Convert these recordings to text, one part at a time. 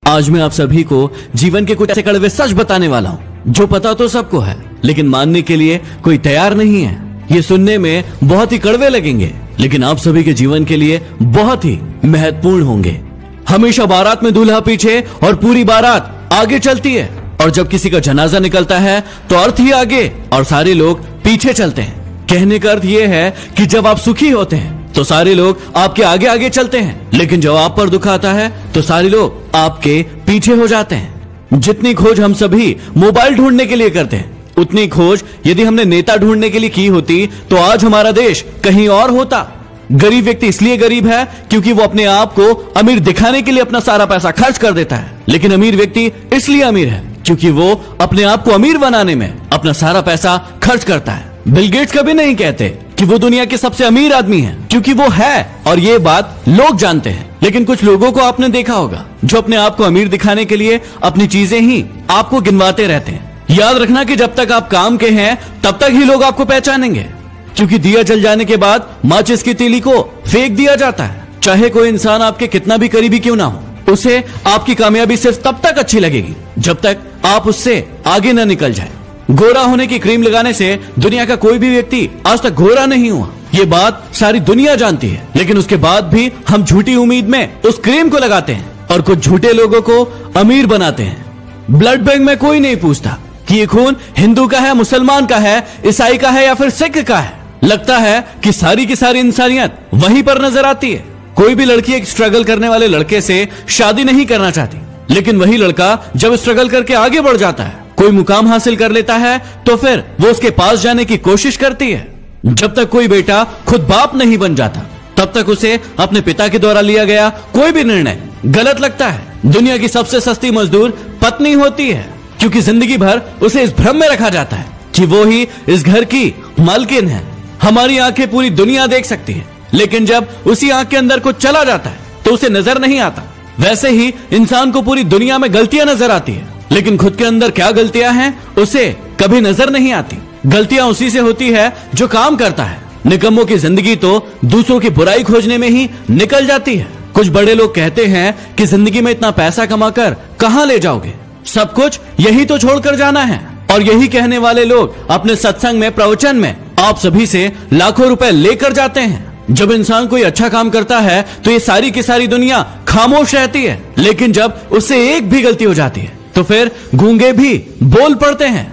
आज मैं आप सभी को जीवन के कुछ ऐसे कड़वे सच बताने वाला हूँ जो पता तो सबको है, लेकिन मानने के लिए कोई तैयार नहीं है। ये सुनने में बहुत ही कड़वे लगेंगे, लेकिन आप सभी के जीवन के लिए बहुत ही महत्वपूर्ण होंगे। हमेशा बारात में दूल्हा पीछे और पूरी बारात आगे चलती है, और जब किसी का जनाजा निकलता है तो अर्थ ही आगे और सारे लोग पीछे चलते हैं। कहने का अर्थ ये है कि जब आप सुखी होते हैं तो सारे लोग आपके आगे आगे चलते हैं, लेकिन जब आप पर दुख आता है तो सारे लोग आपके पीछे हो जाते हैं। जितनी खोज हम सभी मोबाइल ढूंढने के लिए करते हैं, उतनी खोज यदि हमने नेता ढूंढने के लिए की होती तो आज हमारा देश कहीं और होता। गरीब व्यक्ति इसलिए गरीब है क्योंकि वो अपने आप को अमीर दिखाने के लिए अपना सारा पैसा खर्च कर देता है, लेकिन अमीर व्यक्ति इसलिए अमीर है क्योंकि वो अपने आप को अमीर बनाने में अपना सारा पैसा खर्च करता है। बिल गेट्स कभी नहीं कहते कि वो दुनिया के सबसे अमीर आदमी है, क्योंकि वो है और ये बात लोग जानते हैं। लेकिन कुछ लोगों को आपने देखा होगा जो अपने आप को अमीर दिखाने के लिए अपनी चीजें ही आपको गिनवाते रहते हैं। याद रखना कि जब तक आप काम के हैं तब तक ही लोग आपको पहचानेंगे, क्योंकि दिया जल जाने के बाद माचिस की तीली को फेंक दिया जाता है। चाहे कोई इंसान आपके कितना भी करीबी क्यों ना हो, उसे आपकी कामयाबी सिर्फ तब तक अच्छी लगेगी जब तक आप उससे आगे न निकल जाए। गोरा होने की क्रीम लगाने से दुनिया का कोई भी व्यक्ति आज तक गोरा नहीं हुआ, ये बात सारी दुनिया जानती है, लेकिन उसके बाद भी हम झूठी उम्मीद में उस क्रीम को लगाते हैं और कुछ झूठे लोगों को अमीर बनाते हैं। ब्लड बैंक में कोई नहीं पूछता कि ये खून हिंदू का है, मुसलमान का है, ईसाई का है या फिर सिख का है। लगता है कि सारी की सारी इंसानियत वहीं पर नजर आती है। कोई भी लड़की एक स्ट्रगल करने वाले लड़के से शादी नहीं करना चाहती, लेकिन वही लड़का जब स्ट्रगल करके आगे बढ़ जाता है, कोई मुकाम हासिल कर लेता है, तो फिर वो उसके पास जाने की कोशिश करती है। जब तक कोई बेटा खुद बाप नहीं बन जाता तब तक उसे अपने पिता के द्वारा लिया गया कोई भी निर्णय गलत लगता है। दुनिया की सबसे सस्ती मजदूर पत्नी होती है, क्योंकि जिंदगी भर उसे इस भ्रम में रखा जाता है कि वो ही इस घर की मालकिन है। हमारी आंखें पूरी दुनिया देख सकती है, लेकिन जब उसी आंख के अंदर कुछ चला जाता है तो उसे नजर नहीं आता। वैसे ही इंसान को पूरी दुनिया में गलतियां नजर आती है, लेकिन खुद के अंदर क्या गलतियां हैं उसे कभी नजर नहीं आती। गलतियां उसी से होती है जो काम करता है। निकम्मों की जिंदगी तो दूसरों की बुराई खोजने में ही निकल जाती है। कुछ बड़े लोग कहते हैं कि जिंदगी में इतना पैसा कमाकर कहां ले जाओगे, सब कुछ यही तो छोड़कर जाना है। और यही कहने वाले लोग अपने सत्संग में, प्रवचन में आप सभी से लाखों रुपए लेकर जाते हैं। जब इंसान कोई अच्छा काम करता है तो ये सारी की सारी दुनिया खामोश रहती है, लेकिन जब उससे एक भी गलती हो जाती है तो फिर गूंगे भी बोल पड़ते हैं।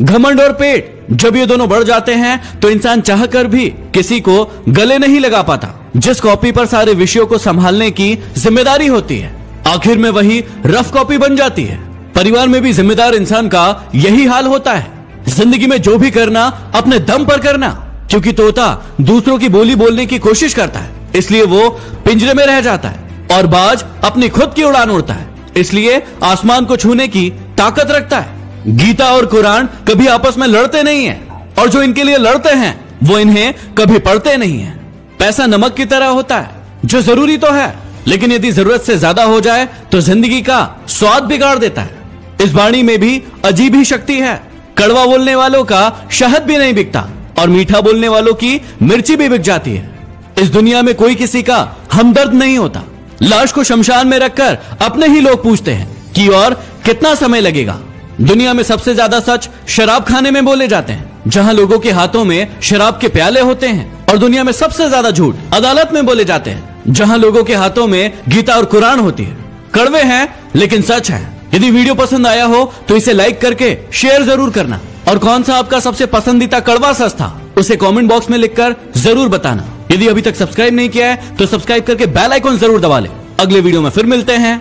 घमंड और पेट जब ये दोनों बढ़ जाते हैं तो इंसान चाहकर भी किसी को गले नहीं लगा पाता। जिस कॉपी पर सारे विषयों को संभालने की जिम्मेदारी होती है, आखिर में वही रफ कॉपी बन जाती है। परिवार में भी जिम्मेदार इंसान का यही हाल होता है। जिंदगी में जो भी करना अपने दम पर करना, क्योंकि तोता दूसरों की बोली बोलने की कोशिश करता है, इसलिए वो पिंजरे में रह जाता है, और बाज अपनी खुद की उड़ान उड़ता है, इसलिए आसमान को छूने की ताकत रखता है। गीता और कुरान कभी आपस में लड़ते नहीं है, और जो इनके लिए लड़ते हैं वो इन्हें कभी पढ़ते नहीं है। पैसा नमक की तरह होता है जो जरूरी तो है, लेकिन यदि जरूरत से ज्यादा हो जाए तो जिंदगी का स्वाद बिगाड़ देता है। इस वाणी में भी अजीब ही शक्ति है। कड़वा बोलने वालों का शहद भी नहीं बिकता, और मीठा बोलने वालों की मिर्ची भी बिक जाती है। इस दुनिया में कोई किसी का हमदर्द नहीं होता। लाश को शमशान में रखकर अपने ही लोग पूछते हैं कि और कितना समय लगेगा। दुनिया में सबसे ज्यादा सच शराब खाने में बोले जाते हैं, जहां लोगों के हाथों में शराब के प्याले होते हैं, और दुनिया में सबसे ज्यादा झूठ अदालत में बोले जाते हैं, जहां लोगों के हाथों में गीता और कुरान होती है। कड़वे हैं लेकिन सच है। यदि वीडियो पसंद आया हो तो इसे लाइक करके शेयर जरूर करना, और कौन सा आपका सबसे पसंदीदा कड़वा सच था उसे कमेंट बॉक्स में लिखकर जरूर बताना। यदि अभी तक सब्सक्राइब नहीं किया है तो सब्सक्राइब करके बेल आइकन जरूर दबा ले। अगले वीडियो में फिर मिलते हैं।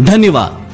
धन्यवाद।